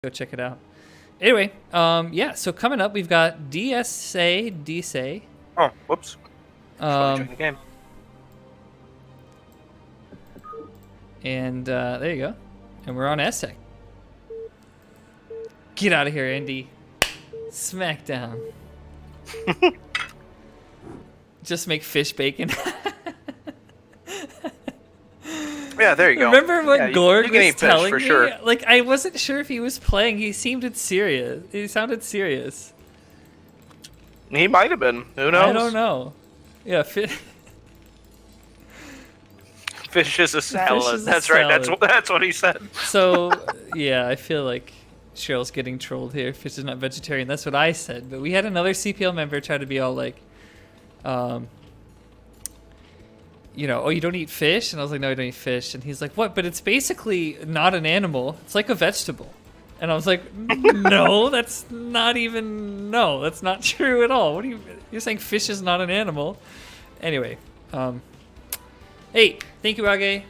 Go check it out. Anyway, yeah. So coming up, we've got dsadsa0. Oh, whoops. Um, Join the game. And there you go. And we're on SSEC. Get out of here, Andy. Smackdown. Just make fish bacon. Yeah, there you go. Remember what Gord you can was eat fish telling for me? sure. Like, I wasn't sure if he was playing. He seemed serious. He sounded serious. He might have been. Who knows? I don't know. Yeah, Fish is a salad. Fish is a That's right. salad. That's what he said. So, yeah, I feel like Cheryl's getting trolled here. Fish is not vegetarian. That's what I said. But we had another CPL member try to be all like, you know, oh, you don't eat fish? And I was like, no, I don't eat fish. And he's like, what? But it's basically not an animal. It's like a vegetable. And I was like, no, that's not true at all. What are you're saying fish is not an animal? Anyway, hey, thank you, Age.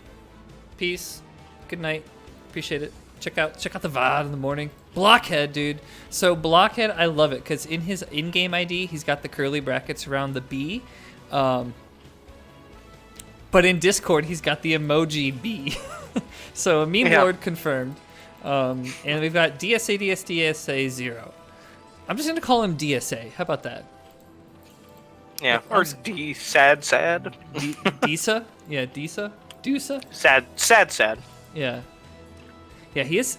Peace. Good night. Appreciate it. Check out the VOD in the morning. Blockhead, dude. So Blockhead, I love it because in his in-game ID, he's got the curly brackets around the B. But in Discord, he's got the emoji B. So meme lord confirmed. And we've got dsadsa0. I'm just gonna call him DSA. How about that? Yeah, or D sad. Disa? Yeah, Disa? Dusa? Sad. Yeah. Yeah, he is.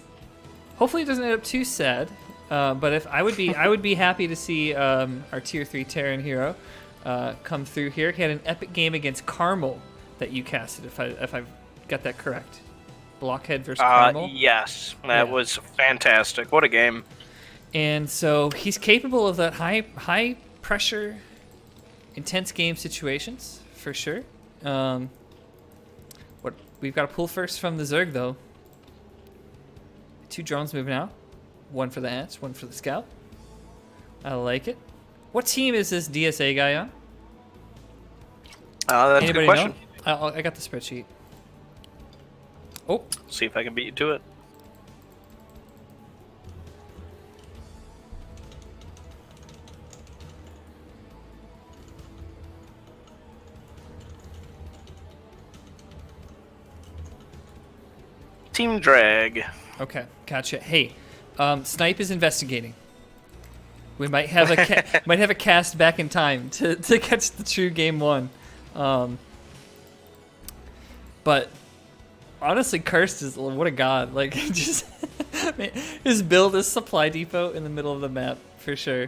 Hopefully, it doesn't end up too sad. But if I would be happy to see our tier 3 Terran hero come through here. He had an epic game against Carmel that you casted, if I've got that correct. Blockhead versus Carmel. Yes, that was fantastic. What a game! And so he's capable of that high pressure, intense game situations for sure. What we've got to pull first from the Zerg though. 2 drones moving out, 1 for the ants, 1 for the scout. I like it. What team is this DSA guy on? That's Anybody a good question. know? I got the spreadsheet. Oh, See if I can beat you to it. Team Drag. okay, gotcha. Hey, Snipe is investigating. We might have a cast back in time to catch the true game 1. But honestly, Cursed is what a god. Like, just his build is supply depot in the middle of the map for sure.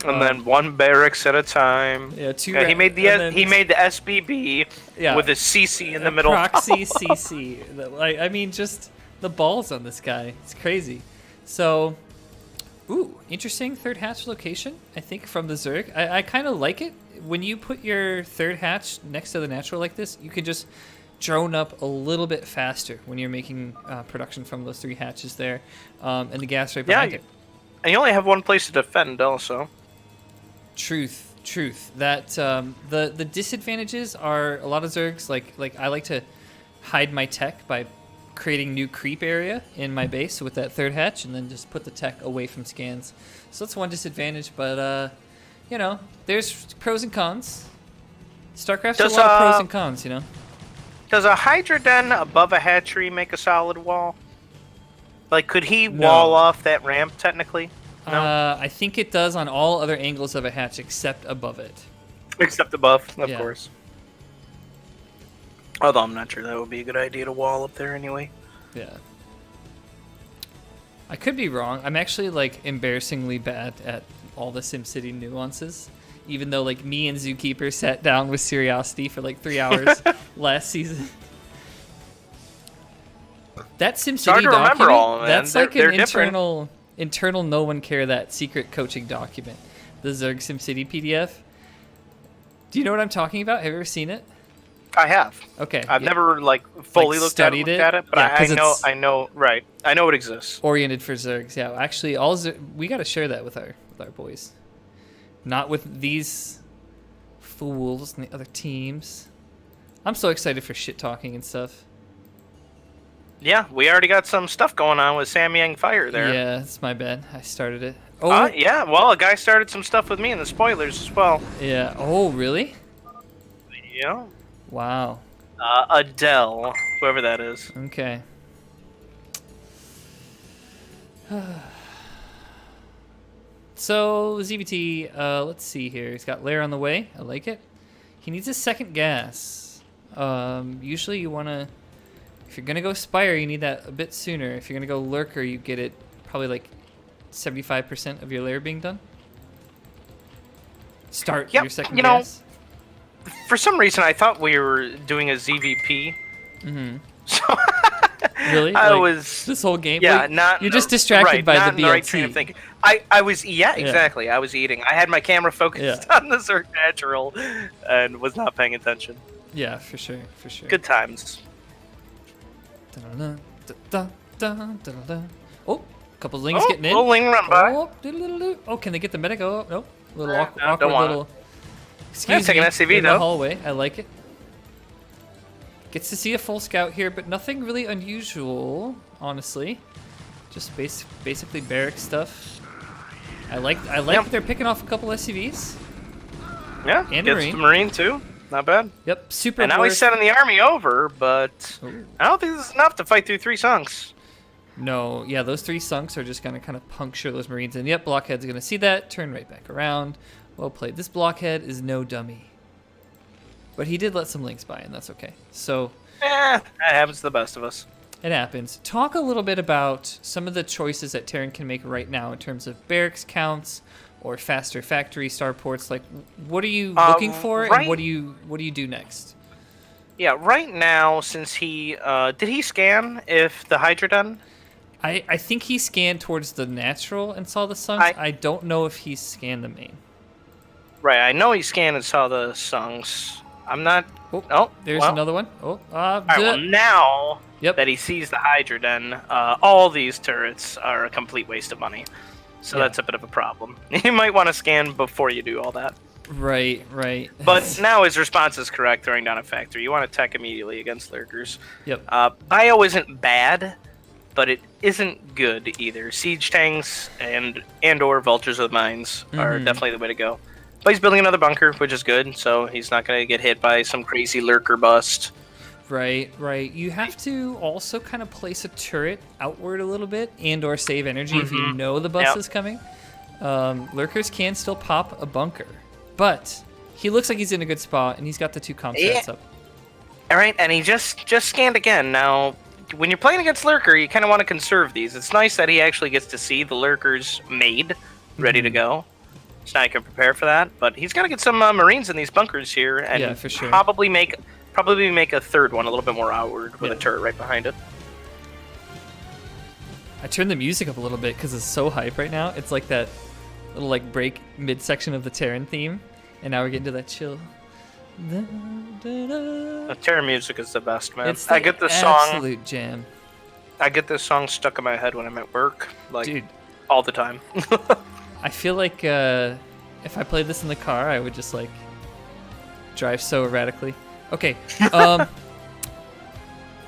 And then 1 barracks at a time. Yeah, 2. Yeah, he made the SBB with a CC in the middle. Proxy CC. I mean, just the balls on this guy. It's crazy. So, ooh, interesting 3rd hatch location. I think from the Zerg. I kind of like it. When you put your 3rd hatch next to the natural like this, you can just drone up a little bit faster when you're making production from those 3 hatches there, and the gas right behind it. And you only have 1 place to defend also. Truth. That the disadvantages are a lot of Zergs like I like to hide my tech by creating new creep area in my base with that 3rd hatch, and then just put the tech away from scans. So that's one disadvantage, but you know, there's pros and cons. StarCraft's a lot of pros and cons, you know. Does a Hydra Den above a hatchery make a solid wall? Like, could he wall off that ramp technically? No? I think it does on all other angles of a hatch except above it. Except above, of course. Although I'm not sure that would be a good idea to wall up there anyway. Yeah. I could be wrong. I'm actually, like, embarrassingly bad at all the SimCity nuances. Even though, like, me and Zookeeper sat down with Curiosity for, like, 3 hours last season. That SimCity document, that's like an internal no one care that secret coaching document. The Zerg SimCity PDF. Do you know what I'm talking about? Have you ever seen it? I have. Okay. I've never, like, fully looked at it, but I know, right. I know it exists. Oriented for Zergs, yeah. Actually, we got to share that with our boys. Not with these fools and the other teams. I'm so excited for shit talking and stuff. Yeah, we already got some stuff going on with Samyang Fire there. Yeah, it's my bad. I started it. Oh, yeah. Well, a guy started some stuff with me in the spoilers as well. yeah. Oh, really? Yeah. Wow. Adele, whoever that is. Okay. So, ZBT, let's see here. He's got Lair on the way. I like it. He needs a second gas. Usually you want to... If you're going to go Spire, you need that a bit sooner. If you're going to go Lurker, you get it probably like 75% of your Lair being done. Start your second gas. For some reason, I thought we were doing a ZVP. Mm-hmm. So really? I like, was this whole game. Yeah, like, not you're just distracted by not the in BLT. right train of thinking. I was exactly. I was eating. I had my camera focused on the Zerg natural and was not paying attention. Yeah, for sure, for sure. Good times. Oh, a couple lings getting in. Little ling run by. Oh, can they get the medic? Oh, no. Little No, awkward don't want little. Excuse me. SCV, in the though. hallway. I like it. Gets to see a full scout here, but nothing really unusual, honestly. Just basically barrack stuff. I like that they're picking off a couple SCVs. Yeah, and gets the Marine too. Not bad. Yep, super. And now he's sending the army over, but I don't think this is enough to fight through 3 sunks. No, yeah, those 3 sunks are just gonna kind of puncture those Marines, and yep, Blockhead's gonna see that, turn right back around. Well played. This Blockhead is no dummy, but he did let some links by, and that's okay. So, that happens to the best of us. It happens. Talk a little bit about some of the choices that Terran can make right now in terms of barracks counts or faster factory starports. Like, what are you looking for, and what do you do next? Yeah, right now, since he did he scan if the Hydra done? I think he scanned towards the natural and saw the sunks. I don't know if he scanned the main. Right, I know he scanned and saw the sunks. I'm not. Oh, there's another one. Oh, all right, well, now that he sees the Hydra den, all these turrets are a complete waste of money. So that's a bit of a problem. You might want to scan before you do all that. Right, right. But now his response is correct, throwing down a factory. You want to tech immediately against lurkers. Yep. Bio isn't bad, but it isn't good either. Siege tanks and or vultures of the mines are definitely the way to go. But he's building another bunker, which is good, so he's not going to get hit by some crazy lurker bust. Right, right. You have to also kind of place a turret outward a little bit and or save energy if you know the bus is coming. Lurkers can still pop a bunker, but he looks like he's in a good spot, and he's got the 2 comp sets up. All right, and he just scanned again. Now, when you're playing against lurker, you kind of want to conserve these. It's nice that he actually gets to see the lurkers made, ready to go. So now you can prepare for that, but he's got to get some Marines in these bunkers here, and for sure. probably make a third one a little bit more outward with a turret right behind it. I turned the music up a little bit because it's so hype right now. It's like that little break midsection of the Terran theme, and now we're getting to that chill. The Terran music is the best, man. It's the I get this song. Absolute jam. I get this song stuck in my head when I'm at work, Dude, all the time. I feel like if I played this in the car, I would just drive so erratically. Okay,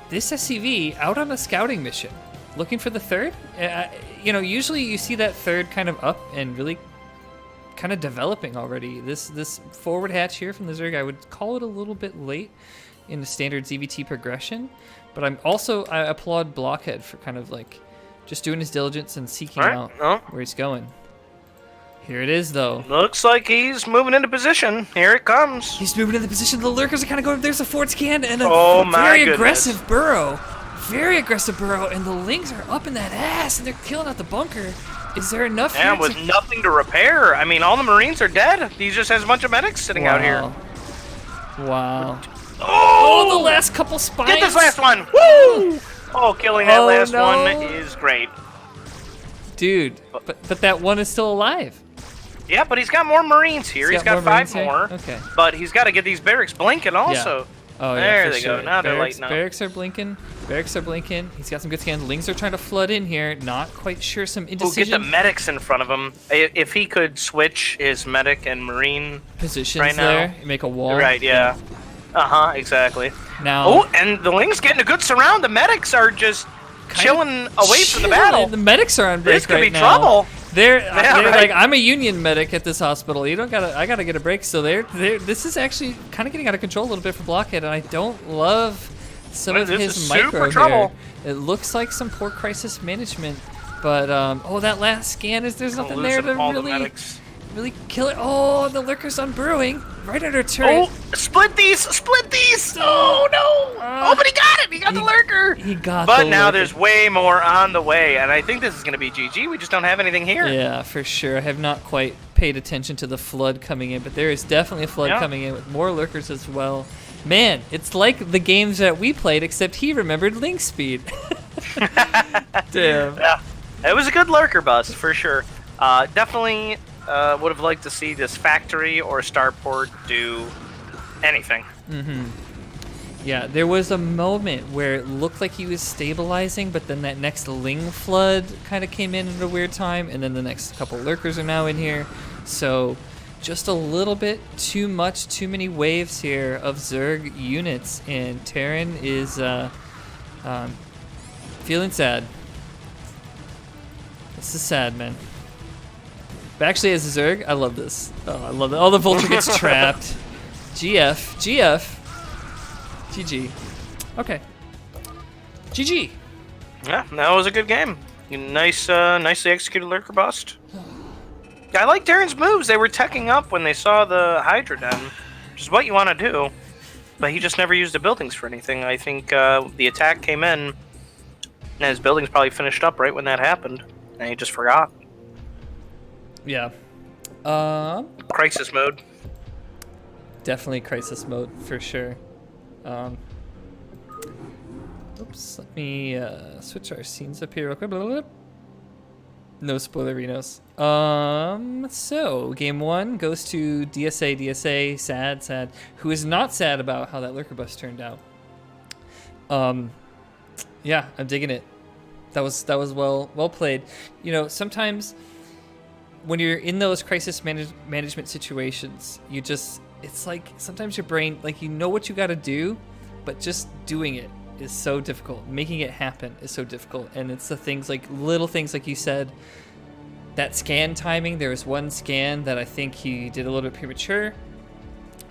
this SCV out on a scouting mission, looking for the third. Usually you see that third kind of up and really kind of developing already. This forward hatch here from the Zerg, I would call it a little bit late in the standard ZVT progression, but I applaud Blockhead for kind of just doing his diligence and seeking out where he's going. Here it is, though. Looks like he's moving into position. Here it comes. He's moving into position. The lurkers are kind of going. There's a forward scan and a very aggressive burrow. Very aggressive burrow, and the lings are up in that ass, and they're killing out the bunker. Is there enough here? Yeah, with nothing to repair. I mean, all the Marines are dead. He just has a bunch of medics sitting out here. Wow. Oh, the last couple spikes. Get this last one. Woo! Oh, killing that last one is great. Dude, but that one is still alive. Yeah, but he's got more Marines here. He's got 5 more. Okay. But he's got to get these barracks blinking also. Yeah. Oh, yeah, there they go. Now they're lighting up. Barracks are blinking. Barracks are blinking. He's got some good scans. Lings are trying to flood in here. Not quite sure. Some indecision. Get the medics in front of him. If he could switch his medic and Marine positions right now. There, make a wall. Right, yeah. Exactly. Now, oh, and the Ling's getting a good surround. The medics are just chilling away from the battle. The medics are on break This could right be now. trouble. They're right. like, I'm a union medic at this hospital. I gotta get a break. So this is actually kind of getting out of control a little bit for Blockhead, and I don't love some of This his is micro super here. trouble. It looks like some poor crisis management, but oh, that last scan there's nothing there to really kill it. Oh, the lurker's on brewing right under turret. Oh, split these! Oh no! But he got it! He got the lurker! He got But the now lurker. there's way more on the way, and I think this is going to be GG. We just don't have anything here. Yeah, for sure. I have not quite paid attention to the flood coming in, but there is definitely a flood coming in with more lurkers as well. Man, it's like the games that we played, except he remembered link speed. Damn. Yeah, it was a good lurker bust for sure. Definitely would have liked to see this factory or starport do anything. Yeah, there was a moment where it looked like he was stabilizing, but then that next Ling flood kind of came in at a weird time, and then the next couple lurkers are now in here. So just a little bit too many waves here of Zerg units, and Terran is feeling sad. This is sad, man. But actually, as a Zerg, I love this. Oh, I love it. Oh, the Vulture gets trapped. GG. Okay. GG. Yeah, that was a good game. Nicely executed lurker bust. I like Terran's moves. They were teching up when they saw the Hydra Den, which is what you want to do. But he just never used the buildings for anything. I think the attack came in, and his buildings probably finished up right when that happened, and he just forgot. Yeah. Crisis mode. Definitely crisis mode for sure. Oops, let me switch our scenes up here real quick. No spoilerinos. So game one goes to DSA, sad, who is not sad about how that lurker bus turned out. Yeah, I'm digging it. That was well played. You know, sometimes when you're in those crisis management situations, it's like sometimes your brain, like, you know what you got to do, but just doing it is so difficult. Making it happen is so difficult. And it's the things like little things like you said, that scan timing. There was one scan that I think he did a little bit premature.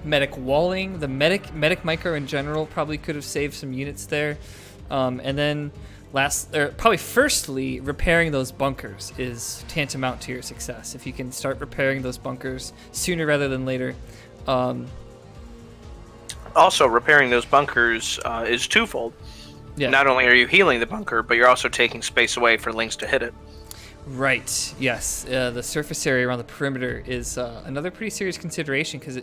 Medic walling, the medic micro in general probably could have saved some units there. And then firstly, repairing those bunkers is tantamount to your success. If you can start repairing those bunkers sooner rather than later. Also, repairing those bunkers is twofold. Yeah. Not only are you healing the bunker, but you're also taking space away for Lings to hit it. Right, yes. The surface area around the perimeter is another pretty serious consideration, because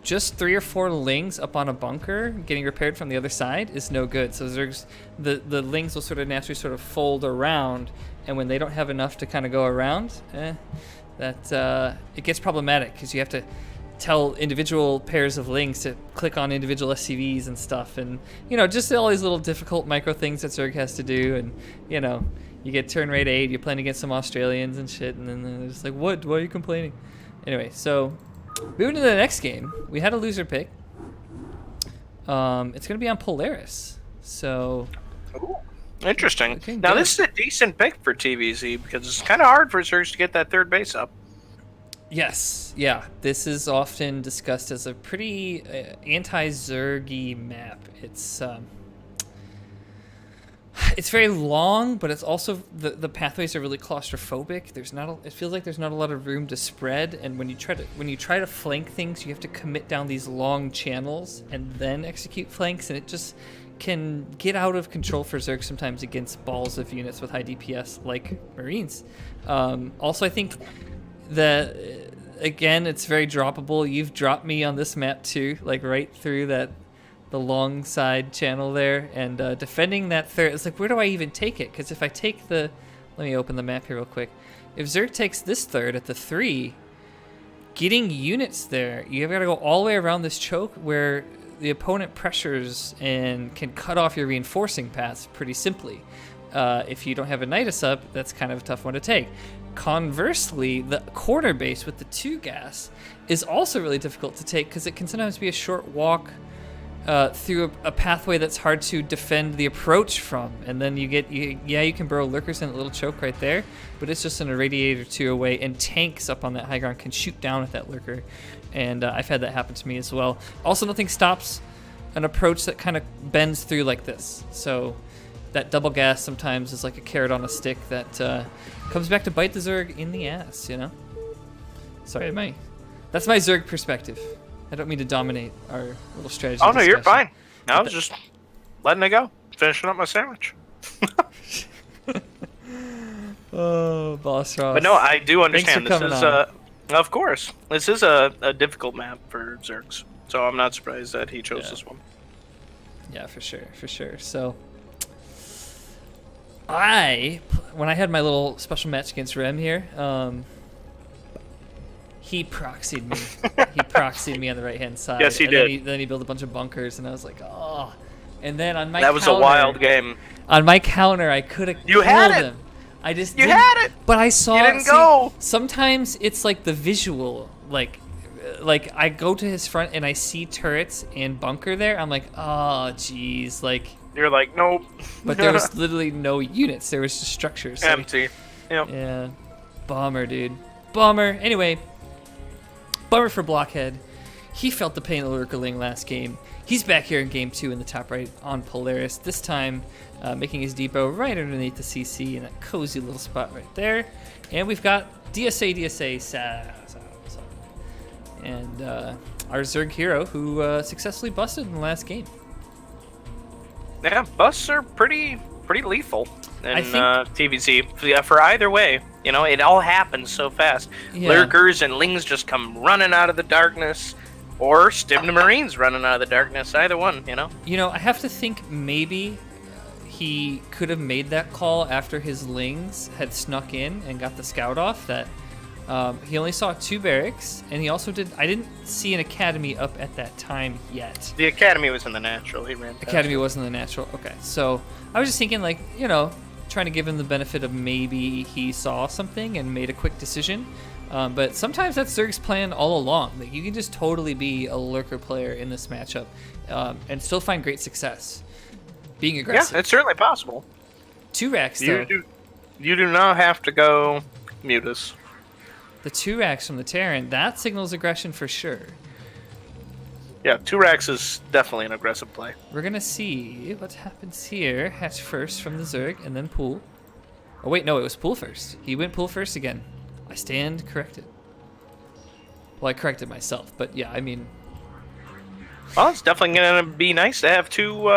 just 3 or 4 Lings up on a bunker getting repaired from the other side is no good. So the Lings will sort of naturally sort of fold around, and when they don't have enough to kind of go around, it gets problematic, because you have to tell individual pairs of Lings to click on individual SCVs and stuff, and just all these little difficult micro things that Zerg has to do. And you get turn rate 8, you're playing against some Australians and shit, and then they're just like, why are you complaining? Anyway, so moving to the next game, we had a loser pick. It's going to be on Polaris. So Ooh, interesting. Now, good. this is a decent pick for TVZ, because it's kind of hard for Zergs to get that third base up. Yes, yeah. This is often discussed as a pretty anti-Zergy map. It's very long, but it's also the pathways are really claustrophobic. It feels like there's not a lot of room to spread, and when you try to flank things, you have to commit down these long channels and then execute flanks, and it just can get out of control for Zerg sometimes against balls of units with high DPS like Marines. Also, I think that again, it's very droppable. You've dropped me on this map too, like right through the long side channel there, and defending that third, it's like, where do I even take it? Because if I take let me open the map here real quick. If Zerg takes this third at the 3, getting units there, you've got to go all the way around this choke where the opponent pressures and can cut off your reinforcing paths pretty simply. If you don't have a Nidus up, that's kind of a tough one to take. Conversely, the corner base with the 2 gas is also really difficult to take, because it can sometimes be a short walk through a pathway that's hard to defend the approach from, and then you can burrow lurkers in a little choke right there, but it's just an irradiator or two away, and tanks up on that high ground can shoot down at that lurker, and I've had that happen to me as well. Also, nothing stops an approach that kind of bends through like this, so that double gas sometimes is like a carrot on a stick that comes back to bite the Zerg in the ass, you know? Sorry, that's my Zerg perspective. I don't mean to dominate our little strategy. Oh, no, discussion. you're fine. I was just letting it go. Finishing up my sandwich. Oh, BossRoss. But no, I do understand. Thanks for This is, coming on. of course, this is a difficult map for Zergs. So I'm not surprised that he chose this one. Yeah, for sure. So, when I had my little special match against Rem here, he proxied me. He proxied me on the right-hand side. Yes, he did. Then he built a bunch of bunkers, and I was like, oh. And then on my That was a wild game. On my counter, I could have killed him. I just You had it. But I saw. You didn't go. Sometimes it's like the visual, like I go to his front and I see turrets and bunker there. I'm like, oh, geez, like. You're like, nope. But there was literally no units. There was just structures. So Empty. Yep. Yeah. Bummer, dude. Bummer. Anyway. Bummer for Blockhead. He felt the pain of Lurkerling last game. He's back here in game 2 in the top right on Polaris. This time, making his depot right underneath the CC in that cozy little spot right there. And we've got dsadsa0, and our Zerg hero who successfully busted in the last game. Yeah, busts are pretty lethal in I think, TVZ for either way. You know, it all happens so fast. Yeah. Lurkers and Lings just come running out of the darkness, or Stimna Marines running out of the darkness. Either one, you know. You know, I have to think maybe he could have made that call after his Lings had snuck in and got the scout off. That he only saw 2 barracks, and he also did. I didn't see an academy up at that time yet. The academy was in the natural. He ran. Academy wasn't the natural. Okay, so I was just thinking, like, you know, trying to give him the benefit of maybe he saw something and made a quick decision. But sometimes that's Zerg's plan all along. Like, you can just totally be a lurker player in this matchup and still find great success being aggressive. Yeah, it's certainly possible. 2 racks though. You do not have to go mutus. The 2 racks from the Terran, that signals aggression for sure. Yeah, 2 racks is definitely an aggressive play. We're gonna see what happens here. Hatch first from the Zerg, and then Pool. Oh wait, no, it was Pool first. He went Pool first again. I stand corrected. Well, I corrected myself, but yeah, I mean. Well, it's definitely gonna be nice to have 2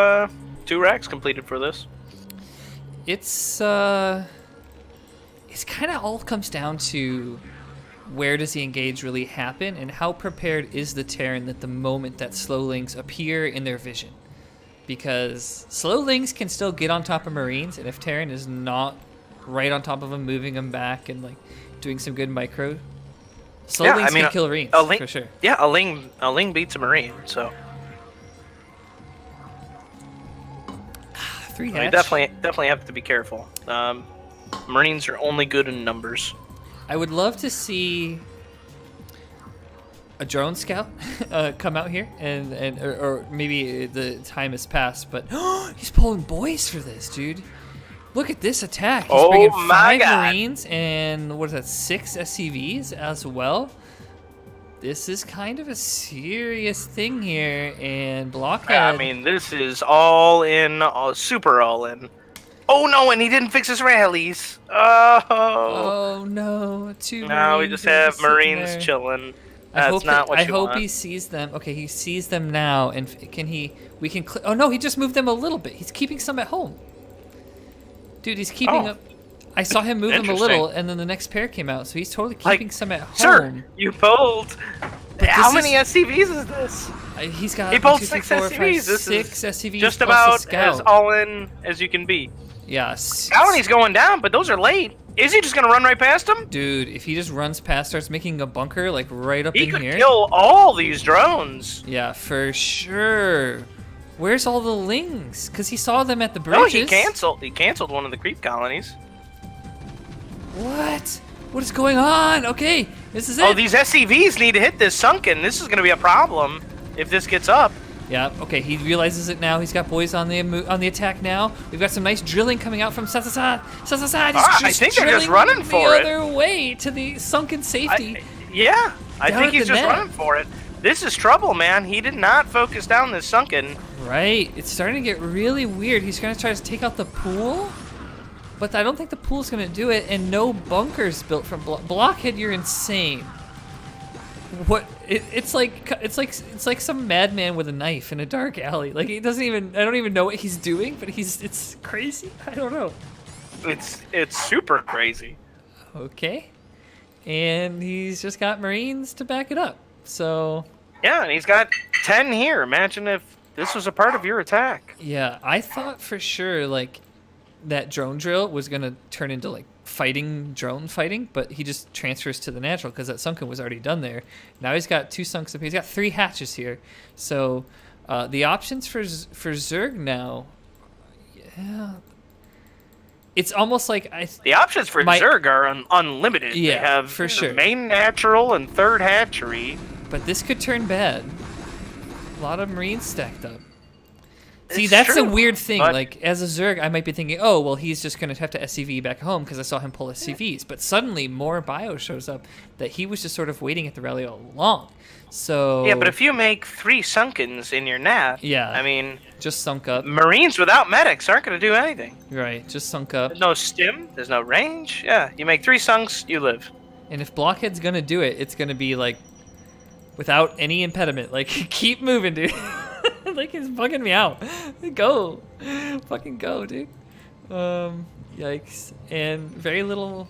racks completed for this. It's kind of all comes down to where does the engage really happen, and how prepared is the Terran at the moment that slowlings appear in their vision. Because slowlings can still get on top of Marines, and if Terran is not right on top of them, moving them back and like doing some good micro, slowlings can kill Marines for sure. Yeah, a Ling beats a Marine, so 3 hatch. You definitely have to be careful. Marines are only good in numbers. I would love to see a drone scout come out here, or maybe the time has passed, but he's pulling boys for this, dude. Look at this attack. He's bringing 5 Marines and what is that, 6 SCVs as well. This is kind of a serious thing here, and Blockhead. I mean, this is all in, super all in. Oh no, and he didn't fix his rallies. Oh no, 2 Now we Marines just have Marines there. chilling. That's not what you want. I hope he sees them. Okay, he sees them now, and we can. Oh no, he just moved them a little bit. He's keeping some at home. Dude, he's keeping up. I saw him move them a little, and then the next pair came out, so he's totally keeping some at home. Sir, you pulled. How many SCVs is this? He's got. He pulled 6 SCVs. 6 SCVs. Just about as all in as you can be. Yes. Colony's going down, but those are late. Is he just gonna run right past him? Dude, if he just runs past, starts making a bunker like right up in here. He could kill all these drones. Yeah, for sure. Where's all the Lings? Because he saw them at the bridges. No, he canceled. He canceled one of the creep colonies. What? What is going on? Okay, this is it. Oh, these SCVs need to hit this sunken. This is gonna be a problem if this gets up. Yeah, okay, he realizes it now. He's got boys on the attack now. We've got some nice drilling coming out from dsadsa0. dsadsa0. I think they're just running for it. The other way to the sunken safety. I think he's just running for it. This is trouble, man. He did not focus down this sunken. Right, it's starting to get really weird. He's gonna try to take out the pool, but I don't think the pool's gonna do it, and no bunkers built from Blockhead. You're insane. What? It's like some madman with a knife in a dark alley. Like he doesn't even. I don't even know what he's doing, but it's crazy. I don't know. It's super crazy. Okay, and he's just got Marines to back it up. So. Yeah, and he's got 10 here. Imagine if this was a part of your attack. Yeah, I thought for sure like that drone drill was gonna turn into like drone fighting, but he just transfers to the natural because that sunken was already done there. Now he's got 2 sunks up here. He's got 3 hatches here. So the options for Zerg now, yeah, it's almost like the options for Zerg are unlimited. Yeah, they have for sure. Main natural and 3rd hatchery. But this could turn bad. A lot of Marines stacked up. See, It's that's true, a weird thing. but- Like, as a Zerg, I might be thinking, oh, well, he's just going to have to SCV back home because I saw him pull SCVs. But suddenly, more bio shows up that he was just sort of waiting at the rally all along. So... Yeah, but if you make 3 sunkens in your nat, Yeah. I mean, just sunk up. Marines without medics aren't going to do anything. Right, just sunk up. There's no stim, there's no range. Yeah, you make 3 sunks, you live. And if Blockhead's going to do it, it's going to be, like, without any impediment. Like, keep moving, dude. Like, he's bugging me out. Go. Fucking go, dude. Yikes. And very little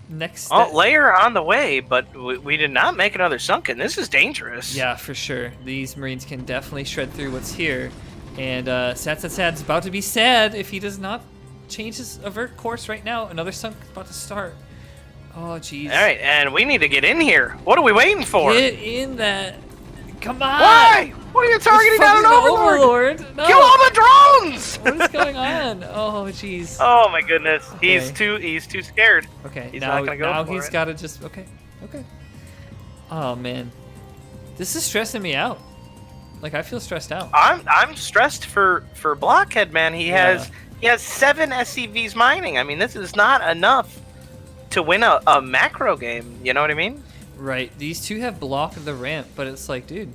next step. Oh, layer on the way, but we did not make another sunken. This is dangerous. Yeah, for sure. These Marines can definitely shred through what's here. And dsadsad's about to be sad if he does not change his avert course right now. Another sunk about to start. Oh, jeez. All right, and we need to get in here. What are we waiting for? Get in that. Come on. Why? What are you targeting down an overlord? No. Kill all the drones! What is going on? Oh, jeez. Oh my goodness, Okay. he's too scared. Okay, He's now, not gonna go now for he's it. got to just... Okay. Oh, man. This is stressing me out. Like, I feel stressed out. I'm stressed for Blockhead, man. He has 7 SCVs mining. I mean, this is not enough to win a macro game. You know what I mean? Right. These 2 have blocked the ramp, but it's like, dude...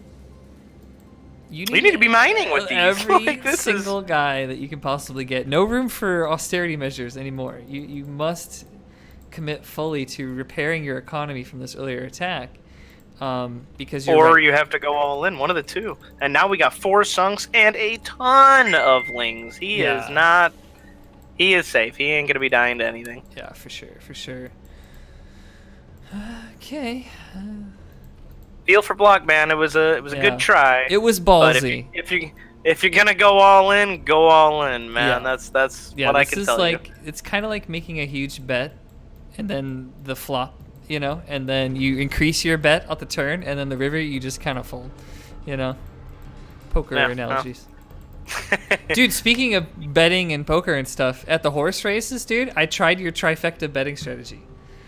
You need to be mining with these. Every Like, this single guy that you can possibly get. No room for austerity measures anymore. You must commit fully to repairing your economy from this earlier attack. Because you're or you have to go all in, one of the 2. And now we got 4 sunks and a ton of lings. He is not. He is safe. He ain't gonna be dying to anything. Yeah, for sure. Okay. Feel for Block, man. It was a good try. It was But ballsy. if you're gonna go all in, go all in, man. Yeah. That's what I can tell you. It's kind of like making a huge bet, and then the flop, you know, and then you increase your bet at the turn, and then the river you just kind of fold, you know. Poker analogies. Dude, speaking of betting and poker and stuff, at the horse races, dude, I tried your trifecta betting strategy.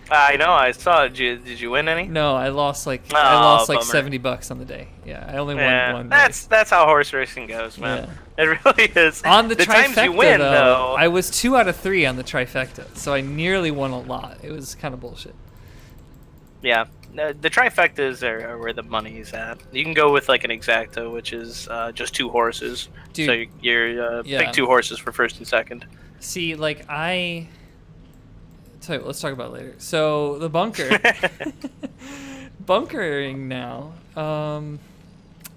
I know. I saw it. Did you win any? No, I lost like bummer. $70 on the day. Yeah, I only won one. That's how horse racing goes, man. Yeah. It really is. On the times trifecta, you win, though, I was 2 out of 3 on the trifecta, so I nearly won a lot. It was kind of bullshit. Yeah, the trifectas are where the money's at. You can go with like an exacta, which is just 2 horses. Dude, so you're pick 2 horses for first and second. See, like tell you what, let's talk about it later. So the bunker, bunkering now.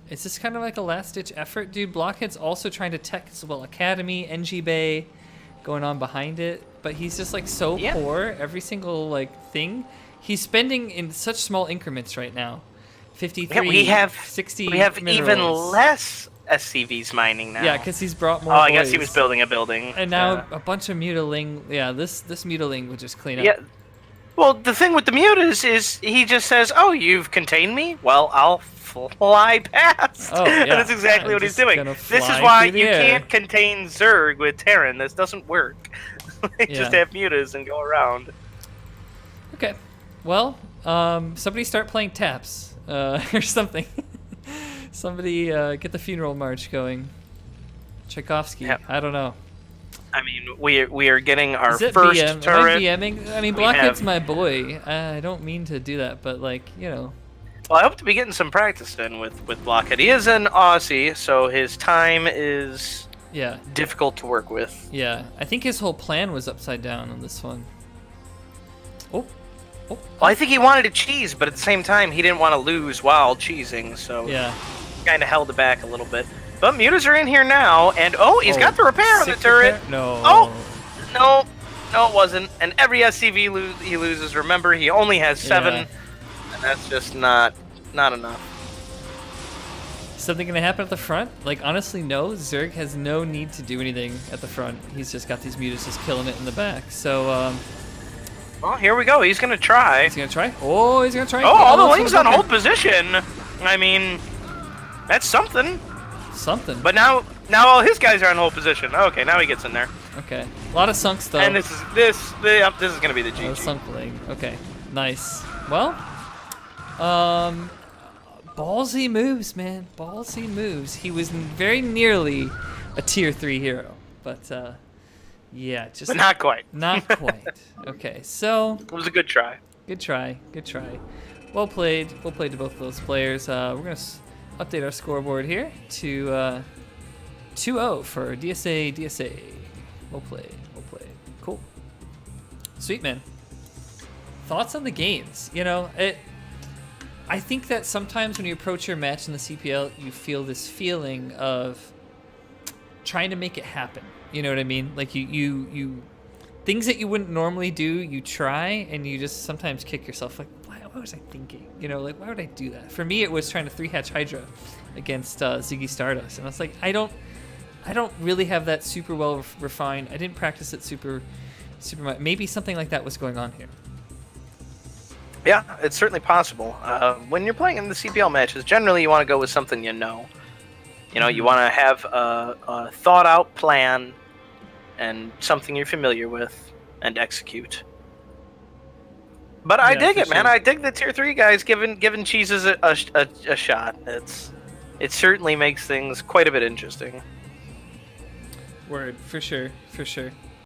It's just kind of like a last-ditch effort, dude. Blockhead's also trying to tech Academy, NG Bay, going on behind it, but he's just like so poor. Every single like thing, he's spending in such small increments right now. 53, we have 60. We have minerals. even less SCVs mining now. Yeah, because he's brought more. Oh, I guess he boys. was building a building. And now a bunch of mutiling. Yeah, this mutiling would just clean up. Yeah. Well, the thing with the mutas is he just says, "Oh, you've contained me. Well, I'll fly past." Oh, yeah. And that's exactly what he's doing. This is fly why through you the air. can't contain Zerg with Terran. This doesn't work. Just have mutas and go around. Okay. Well, somebody start playing taps or something. Somebody get the funeral march going. Tchaikovsky. Yep. I don't know. I mean, we are getting our Is it first BM? turret. Am I BMing? I mean, We Blockhead's have- my boy. I don't mean to do that, but like, you know. Well, I hope to be getting some practice in with Blockhead. He is an Aussie, so his time is Yeah. difficult to work with. Yeah. I think his whole plan was upside down on this one. Oh. Oh. Well, I think he wanted to cheese, but at the same time, he didn't want to lose while cheesing, so Yeah. kind of held it back a little bit. But mutas are in here now, and he's got the repair on the Sick turret. repair? No. Oh! No, it wasn't. And every SCV he loses. Remember, he only has 7, Yeah. and that's just not enough. Something gonna happen at the front? Like, honestly, no. Zerg has no need to do anything at the front. He's just got these mutas just killing it in the back. So, Well, here we go. He's gonna try. he's gonna try. Oh, he's gonna try. Oh, all the that's wings what on I'm hold position. I mean, that's something. Something. But now all his guys are on hold position. Okay, now he gets in there. Okay. A lot of sunks, though. And this is gonna be the Oh, GG. sunk lane. Okay. Nice. Well, ballsy moves, man. Ballsy moves. He was very nearly a tier 3 hero, but yeah, just But not quite. not quite. Okay, so It was a good try. good try. Good try. Well played. Well played to both of those players. We're gonna update our scoreboard here to 2-0 for DSA. Well played. Well played. Cool. Sweet, man. Thoughts on the games? You know, I think that sometimes when you approach your match in the CPL, you feel this feeling of trying to make it happen. You know what I mean? Like you things that you wouldn't normally do, you try, and you just sometimes kick yourself. Like, what was I thinking? You know, like, why would I do that? For me, it was trying to 3-hatch Hydra against Ziggy Stardust, and I was like, I don't really have that super well refined. I didn't practice it super much. Maybe something like that was going on here. Yeah, it's certainly possible. When you're playing in the CPL matches, generally you want to go with something you know. You know, you want to have a thought-out plan and something you're familiar with and execute. But I Yeah, dig for it, man. sure. I dig the tier 3 guys giving cheeses a shot. It certainly makes things quite a bit interesting. Word, for sure, for sure.